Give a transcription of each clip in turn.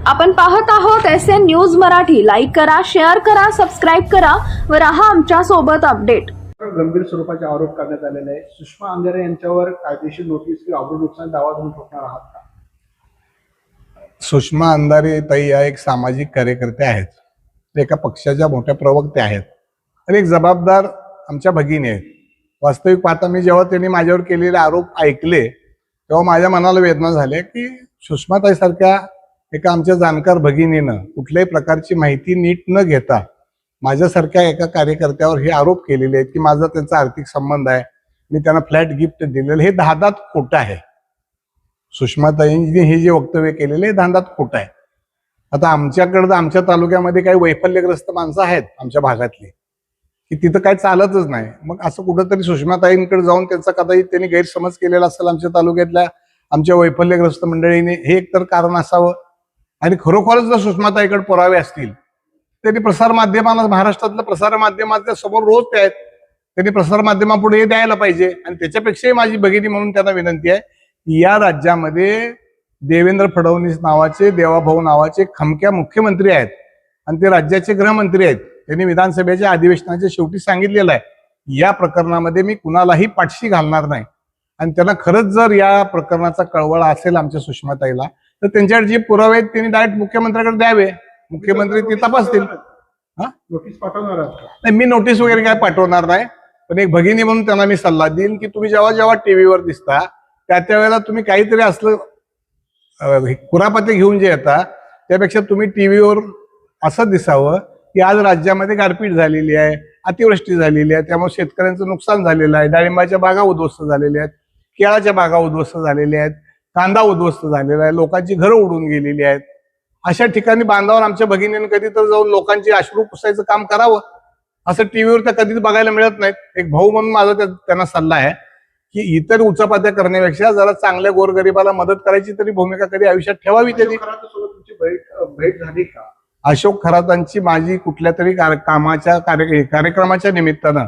आपण पाहत आहोत SN न्यूज मराठी. लाईक करा, शेअर करा, सबस्क्राईब करा व राहा आमच्या सोबत अपडेट. गंभीर स्वरूपाचे आरोप करण्यात आलेले आहे. सुषमा अंधारे यांच्यावर कायदेशीर नोटीस किंवा अवैध नुकसान दावा तुम्ही ठोकणार आहात का? सुषमा अंधारे ताई या एक सामाजिक कार्यकर्ते आहेत. ते एका पक्षाच्या मोठ्या प्रवक्त्या आहेत आणि एक जबाबदार आमच्या भगिनी आहेत. वास्तविक पाहता मी जेव्हा त्यांनी माझ्यावर केलेले आरोप ऐकले तेव्हा माझ्या मनाला वेदना झाल्या की सुषमाताई सारख्या एका आमच्या जाणकार भगिनीनं कुठल्याही प्रकारची माहिती नीट न घेता माझ्यासारख्या एका कार्यकर्त्यावर हे आरोप केलेले आहेत की माझा त्यांचा आर्थिक संबंध आहे, मी त्यांना फ्लॅट गिफ्ट दिलेलं, हे धादात खोटं आहे. सुषमाताईंनी हे जे वक्तव्य केलेले हे धादात खोटं आहे. आता आमच्याकडं आमच्या तालुक्यामध्ये काही वैफल्यग्रस्त माणसं आहेत आमच्या भागातली की तिथं काय चालतच नाही. मग असं कुठंतरी सुषमाताईंकडे जाऊन त्यांचा कदाचित त्यांनी गैरसमज केलेला असेल आमच्या तालुक्यातल्या आमच्या वैफल्यग्रस्त मंडळीने, हे एकतर कारण असावं. आणि खरोखरच जर सुषमाताईकडे पुरावे असतील त्यांनी प्रसारमाध्यमाला, महाराष्ट्रातल्या प्रसारमाध्यमाच्या समोर रोज ते आहेत, त्यांनी प्रसारमाध्यमापुढे हे द्यायला पाहिजे. आणि त्याच्यापेक्षाही माझी भगिनी म्हणून त्यांना विनंती आहे की या राज्यामध्ये देवेंद्र फडणवीस नावाचे, देवाभाऊ नावाचे खमक्या मुख्यमंत्री आहेत आणि ते राज्याचे गृहमंत्री आहेत. त्यांनी विधानसभेच्या अधिवेशनाच्या शेवटी सांगितलेलं आहे या प्रकरणामध्ये मी कुणालाही पाठशी घालणार नाही. आणि त्यांना खरंच जर या प्रकरणाचा कळवळा असेल आमच्या सुषमाताईला तर त्यांच्याकडे जे पुरावे आहेत त्यांनी डायरेक्ट मुख्यमंत्र्याकडे द्यावे, मुख्यमंत्री ते तपासतील. नोटीस पाठवणार आहात का? नाही, मी नोटीस वगैरे काय पाठवणार नाही, पण एक भगिनी म्हणून त्यांना मी सल्ला देईन की तुम्ही जेव्हा जेव्हा टीव्हीवर दिसता त्या वेळेला तुम्ही काहीतरी असलं कुरापते घेऊन जे येता त्यापेक्षा तुम्ही टीव्हीवर असं दिसावं की आज राज्यामध्ये गारपीट झालेली आहे, अतिवृष्टी झालेली आहे, त्यामुळे शेतकऱ्यांचं नुकसान झालेलं आहे, डाळिंबाच्या बागा उद्ध्वस्त झालेल्या आहेत, केळाच्या बागा उद्ध्वस्त झालेल्या आहेत, कांदा उद्ध्वस्त झालेला आहे, लोकांची घरं उडून गेलेली आहेत. अशा ठिकाणी बांधावर आमच्या भगिनीने कधी तर जाऊन लोकांची अश्रू पुसायचं काम करावं. असं टीव्हीवर तर कधीच बघायला मिळत नाहीत. एक भाऊ म्हणून माझा त्यांना सल्ला आहे की इतर उचापात्या करण्यापेक्षा जरा चांगल्या गोरगरिबाला मदत करायची तरी भूमिका कधी आयुष्यात ठेवावी. त्यांनी तुमची भेट झाली का? अशोक खरातांची माझी कुठल्या तरी कार्यक्रमाच्या निमित्तानं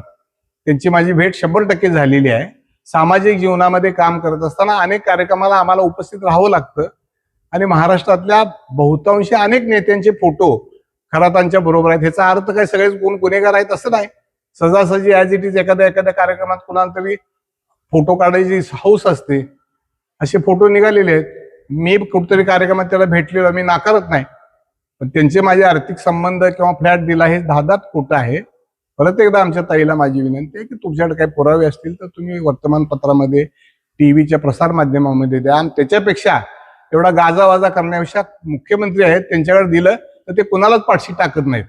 त्यांची माझी भेट 100% झालेली आहे. सामाजिक जीवनामध्ये काम करत असताना अनेक कार्यक्रमाला आम्हाला उपस्थित राहावं लागतं आणि महाराष्ट्रातल्या बहुतांशी अनेक नेत्यांचे फोटो खरातांच्या बरोबर आहेत. ह्याचा अर्थ काय सगळेच कोण गुन्हेगार आहेत असं नाही. सहजासहजी ॲज इट इज एखाद्या कार्यक्रमात कुणाला तरी फोटो काढायची हौस असते, असे फोटो निघालेले आहेत. मी कुठतरी कार्यक्रमात त्याला भेटलेलो, मी नाकारत नाही, पण त्यांचे माझे आर्थिक संबंध किंवा फ्लॅट दिला हे धादात खोटं आहे. परत एकदा आमच्या ताईला माझी विनंती आहे की तुमच्याकडे काही पुरावे असतील तर तुम्ही वर्तमानपत्रामध्ये, टीव्हीच्या प्रसार माध्यमामध्ये द्या. आणि त्याच्यापेक्षा एवढा गाजावाजा करण्यापेक्षा मुख्यमंत्री आहेत त्यांच्याकडे दिलं तर ते कुणालाच पाठशी टाकत नाहीत.